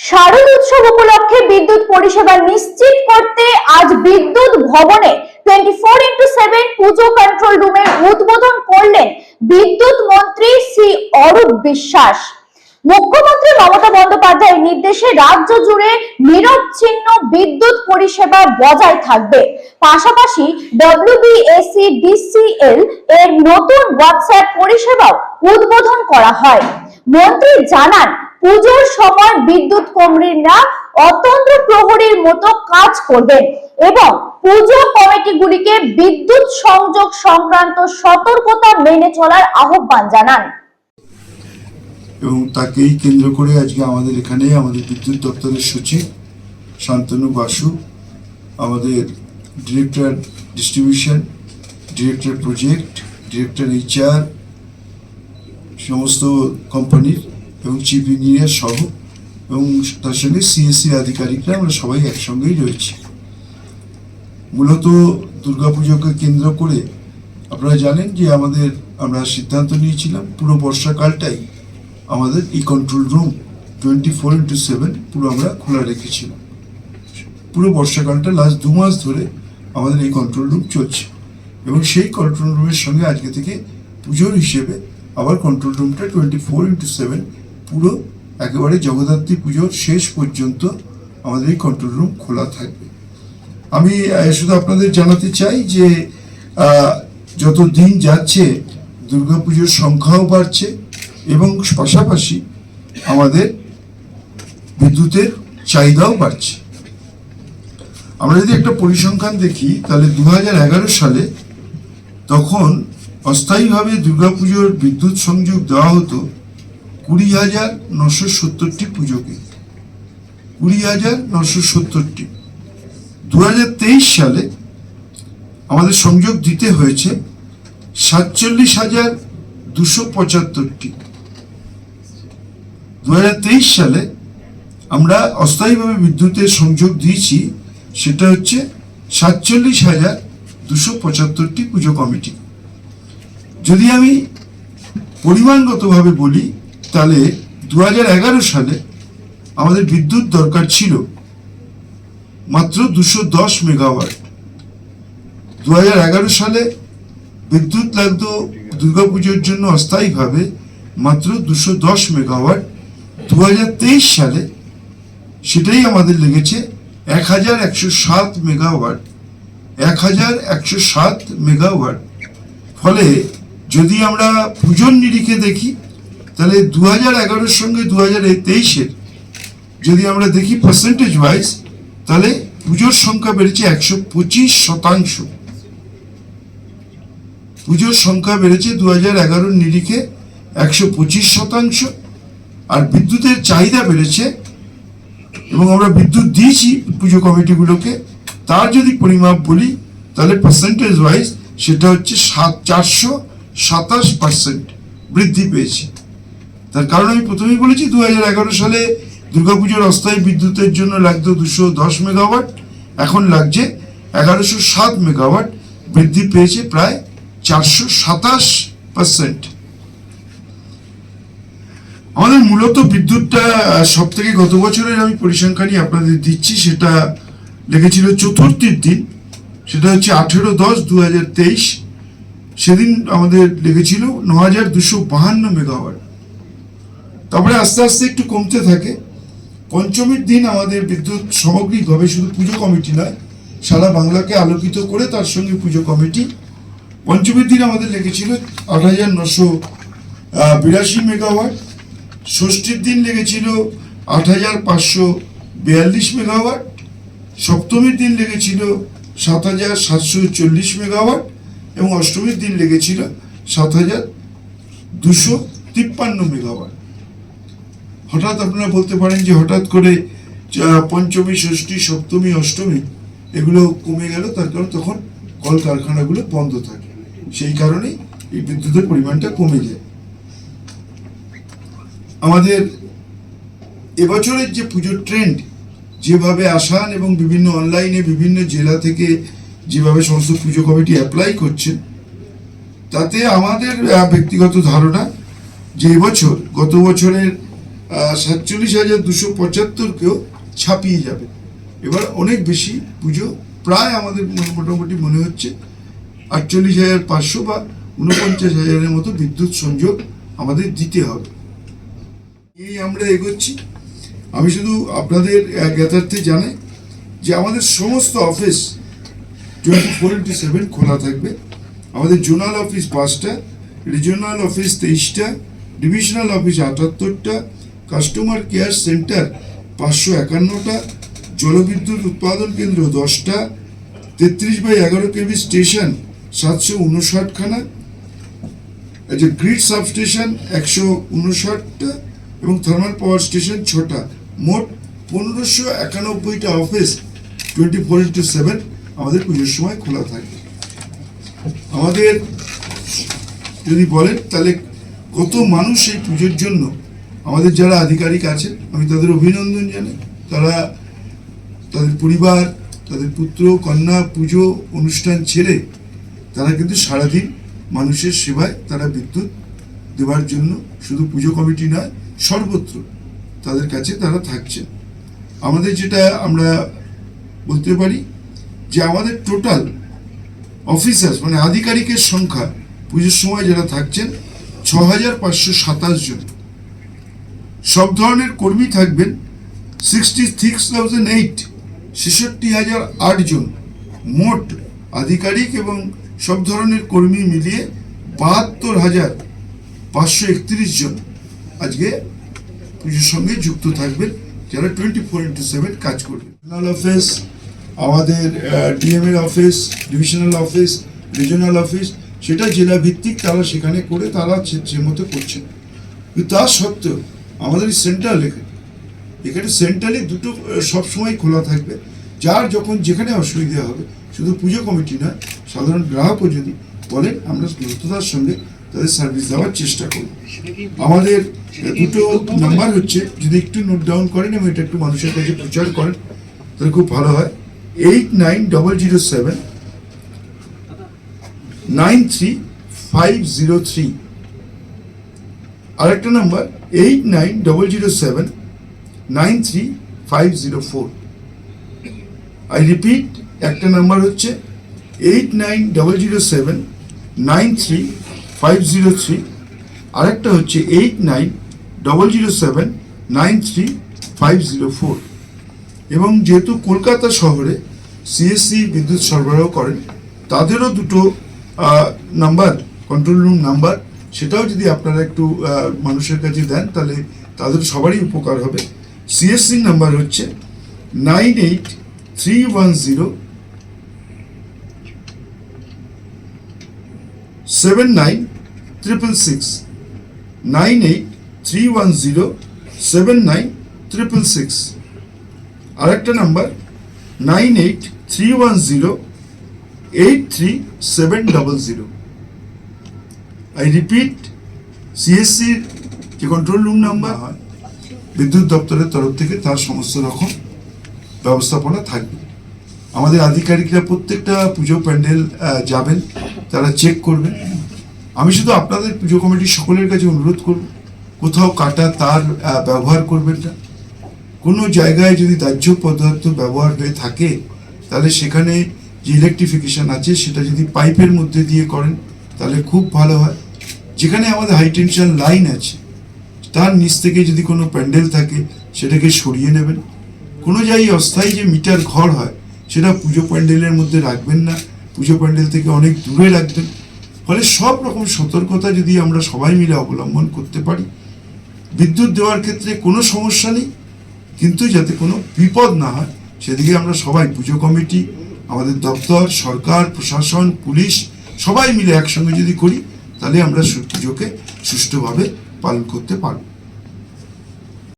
শারদ উৎসব উপলক্ষে বিদ্যুৎ পরিষেবা নিশ্চিত করতে আজ বিদ্যুৎ ভবনে 24x7 পুজো কন্ট্রোল রুমের উদ্বোধন করলেন বিদ্যুৎ মন্ত্রী শ্রী অরূপ বিশ্বাস। মুখ্যমন্ত্রী মমতা বন্দ্যোপাধ্যায়ের নির্দেশে রাজ্য জুড়ে নিরবচ্ছিন্ন বিদ্যুৎ পরিষেবা বজায় থাকবে। পাশাপাশি WBSEDCL এর নতুন হোয়াটসঅ্যাপ পরিষেবাও উদ্বোধন করা হয়। মন্ত্রী জানান, পুজোর সময় বিদ্যুৎ কর্মীরা অতন্ত্র প্রহরীর মতো কাজ করবেন এবং পুজো কমিটিগুলিকে বিদ্যুৎ সংযোগ সংক্রান্ত সতর্কতা মেনে চলার আহ্বান জানান। এবং তাকেই কেন্দ্র করে আজকে আমাদের এখানে আমাদের বিদ্যুৎ দপ্তরের সচিব শান্তনু বাসু, আমাদের director distribution, director project, director HR, সমস্ত কোম্পানির এবং চিফ ইঞ্জিনিয়ার সহ এবং তার সঙ্গে CSC আধিকারিকরা আমরা সবাই একসঙ্গেই রয়েছি। মূলত দুর্গাপুজোকে কেন্দ্র করে আপনারা জানেন যে আমরা সিদ্ধান্ত নিয়েছিলাম পুরো বর্ষাকালটাই আমাদের এই কন্ট্রোল রুম 24x7 পুরো আমরা খোলা রেখেছিলাম। পুরো বর্ষাকালটা লাস্ট 2 মাস ধরে আমাদের এই কন্ট্রোল রুম চলছে এবং সেই কন্ট্রোল রুমের সঙ্গে আজকে থেকে পুজোর হিসেবে আবার কন্ট্রোল রুমটা 24x7 পুরো একেবারে জগদ্ধাত্রী পুজোর শেষ পর্যন্ত আমাদের এই কন্ট্রোল রুম খোলা থাকবে। আমি শুধু আপনাদের জানাতে চাই যে যত দিন যাচ্ছে দুর্গাপুজোর সংখ্যাও বাড়ছে এবং পাশাপাশি আমাদের বিদ্যুতের চাহিদাও বাড়ছে। আমরা যদি একটা পরিসংখ্যান দেখি তাহলে 2011 সালে তখন অস্থায়ীভাবে দুর্গাপুজোর বিদ্যুৎ সংযোগ দেওয়া হতো 20,970টি পুজোকে, 20,970টি। 2023 সালে আমাদের সংযোগ দিতে হয়েছে 47,275টি। 2023 সালে আমরা অস্থায়ীভাবে বিদ্যুতের সংযোগ দিয়েছি, সেটা হচ্ছে 47,275টি পুজো কমিটি। যদি আমি পরিমাণগতভাবে বলি তাহলে 2011 সালে আমাদের বিদ্যুৎ দরকার ছিল মাত্র 210 মেগাওয়াট। 2011 সালে বিদ্যুৎ লাগতো দুর্গাপুজোর জন্য অস্থায়ীভাবে মাত্র 210 মেগাওয়াট। 2023 সালে সেটাই আমাদের লেগেছে 1107 মেগাওয়াট, 1107 মেগাওয়াট। ফলে যদি আমরা পুজোর নিরিখে দেখি তাহলে 2011-এর সঙ্গে 2023-এর যদি আমরা দেখি পার্সেন্টেজ ওয়াইজ, তাহলে পুজোর সংখ্যা বেড়েছে 125%। পুজোর সংখ্যা বেড়েছে 2011-র নিরিখে 125%। আর বিদ্যুতের চাহিদা বেড়েছে এবং আমরা বিদ্যুৎ দিয়েছি পুজো কমিটিগুলোকে, তার যদি পরিমাপ বলি তাহলে পার্সেন্টেজ ওয়াইজ সেটা হচ্ছে 427% বৃদ্ধি পেয়েছে। তার কারণ আমি প্রথমেই বলেছি 2011 সালে দুর্গাপুজোর অস্থায়ী বিদ্যুতের জন্য লাগতো 210 মেগাওয়াট, এখন লাগছে 1107 মেগাওয়াট, বৃদ্ধি পেয়েছে প্রায় 427%। আমাদের মূলত বিদ্যুৎটা সব থেকে গত বছরের আমি পরিসংখ্যানই আপনাদের দিচ্ছি, সেটা লেগেছিল চতুর্থীর দিন, সেটা হচ্ছে 18/10/2023। সেদিন আমাদের লেগেছিল 9,252 মেগাওয়াট। তারপরে আস্তে আস্তে একটু কমতে থাকে। পঞ্চমীর দিন আমাদের বিদ্যুৎ সামগ্রিকভাবে শুধু পুজো কমিটি নয়, সারা বাংলাকে আলোকিত করে তার সঙ্গে পুজো কমিটি, পঞ্চমীর দিন আমাদের লেগেছিল 8,982 মেগাওয়াট। ষষ্ঠীর দিন লেগেছিল 8,542 মেগাওয়াট। সপ্তমীর দিন লেগেছিল 7,740 মেগাওয়াট এবং অষ্টমীর দিন লেগেছিল 7,253 মেগাওয়াট। হঠাৎ আপনারা বলতে পারেন যে হঠাৎ করে পঞ্চমী, ষষ্ঠী, সপ্তমী, অষ্টমী এগুলো কমে গেল, তার কারণ তখন কলকারখানাগুলো বন্ধ থাকে, সেই কারণেই এই বিদ্যুতের পরিমাণটা কমে যায়। আমাদের এবছরের যে পুজোর ট্রেন্ড, যেভাবে আসান এবং বিভিন্ন অনলাইনে বিভিন্ন জেলা থেকে যেভাবে সমস্ত পুজো কমিটি অ্যাপ্লাই করছেন, তাতে আমাদের ব্যক্তিগত ধারণা যে এবছর গত বছরের 47,275কেও ছাপিয়ে যাবে। এবার অনেক বেশি পুজো, প্রায় আমাদের মোটামুটি মনে হচ্ছে 48,500 বা 49,000-এর মতো বিদ্যুৎ সংযোগ আমাদের দিতে হবে। এই আমরা এগোচ্ছি। আমি শুধু আপনাদের জ্ঞাতার্থে জানাই যে আমাদের সমস্ত অফিস 24/7 খোলা থাকবে। আমাদের জোনাল অফিস 5টা, রিজিওনাল অফিস 23টা, ডিভিশনাল অফিস 78টা, কাস্টমার কেয়ার সেন্টার 551টা, জলবিদ্যুৎ উৎপাদন কেন্দ্র 10টা, 33/11 কেভি স্টেশন 759খানা, গ্রিড সাবস্টেশন 159টা এবং থার্মাল পাওয়ার স্টেশন 6টা। মোট 1591টা অফিস 24/7 আমাদের পুজোর সময় খোলা থাকে। আমাদের যদি বলেন তাহলে কত মানুষ এই পুজোর জন্য, আমাদের যারা আধিকারিক আছেন আমি তাদের অভিনন্দন জানাই। তারা তাদের পরিবার, তাদের পুত্র কন্যা পুজো অনুষ্ঠান ছেড়ে তারা কিন্তু সারাদিন মানুষের সেবায় তারা বিদ্যুৎ দেওয়ার জন্য, শুধু পুজো কমিটি নয় সর্বত্র তাদের কাছে তারা থাকছেন। আমাদের যেটা আমরা বলতে পারি যে আমাদের টোটাল অফিসার্স মানে আধিকারিকের সংখ্যা পুজোর সময় যারা থাকছেন 6,527 জন। সব ধরনের কর্মী থাকবেন 66,008 জন। মোট আধিকারিক এবং সব ধরনের কর্মী মিলিয়ে 72,531 জন আজকে পুজোর সঙ্গে যুক্ত থাকবেন, যারা 24/7 কাজ করবেন। জোনাল অফিস, আমাদের ডিএম এর office, divisional office, regional office, সেটা জেলা ভিত্তিক তারা সেখানে করে তারা যে মতো করছেন। কিন্তু তা সত্ত্বেও আমাদের সেন্ট্রাল এখানে সেন্ট্রালি দুটো সবসময় খোলা থাকবে। যার যখন যেখানে অসুবিধা হবে, শুধু পুজো কমিটি নয়, সাধারণ গ্রাহকও যদি বলেন আমরা দ্রুততার সঙ্গে তাদের সার্ভিস দেওয়ার চেষ্টা করব। আমাদের দুটো নাম্বার হচ্ছে, যদি একটু নোট ডাউন করেন এবং এটা একটু মানুষের কাছে প্রচার করেন তাহলে খুব ভালো হয়। 89,007 93,503। আরেকটা নাম্বার 89,007 93,504। আই রিপিট, একটা নাম্বার হচ্ছে 89,007 93,503, আরেকটা হচ্ছে 89,007 93,504। এবং যেহেতু কলকাতা শহরে সিএসসি বিদ্যুৎ সরবরাহ করেন, তাদেরও দুটো নাম্বার, কন্ট্রোল রুম নাম্বার, সেটাও যদি আপনারা একটু মানুষের কাছে দেন তাহলে তাদের সবারই উপকার হবে। সিএসসি নাম্বার হচ্ছে 98,310 79,666, 98,310 79,666। আরেকটা নাম্বার 98,310 83700। আই রিপিট, সিএসসির যে কন্ট্রোল রুম নাম্বার হয় বিদ্যুৎ দপ্তরের তরফ থেকে তার সমস্ত রকম ব্যবস্থাপনা থাকবে। আমাদের আধিকারিকরা প্রত্যেকটা পুজো প্যান্ডেল যাবেন, তারা চেক করবেন। আমি শুধু আপনাদের পুজো কমিটির সকলের কাছে অনুরোধ করব, কোথাও কাটা তার ব্যবহার করবেন না। কোনো জায়গায় যদি দাহ্য পদার্থ ব্যবহার হয়ে থাকে তাহলে সেখানে যে ইলেকট্রিফিকেশন আছে সেটা যদি পাইপের মধ্যে দিয়ে করেন তাহলে খুব ভালো হয়। যেখানে আমাদের হাই টেনশন লাইন আছে তার নিচ থেকে যদি কোনো প্যান্ডেল থাকে সেটাকে সরিয়ে নেবেন। কোনো জায়গায় অস্থায়ী যে মিটার ঘর হয় সেটা পুজো প্যান্ডেলের মধ্যে রাখবেন না, পুজো প্যান্ডেল থেকে অনেক দূরে রাখবেন। ফলে সব রকম সতর্কতা যদি আমরা সবাই মিলে অবলম্বন করতে পারি, বিদ্যুৎ দেওয়ার ক্ষেত্রে কোনো সমস্যা নেই, কিন্তু যাতে কোনো বিপদ না হয় সেদিকে আমরা সবাই, পুজো কমিটি, আমাদের দপ্তর, সরকার, প্রশাসন, পুলিশ সবাই মিলে একসঙ্গে যদি করি তাহলে আমরা পুজোকে সুষ্ঠুভাবে পালন করতে পারব।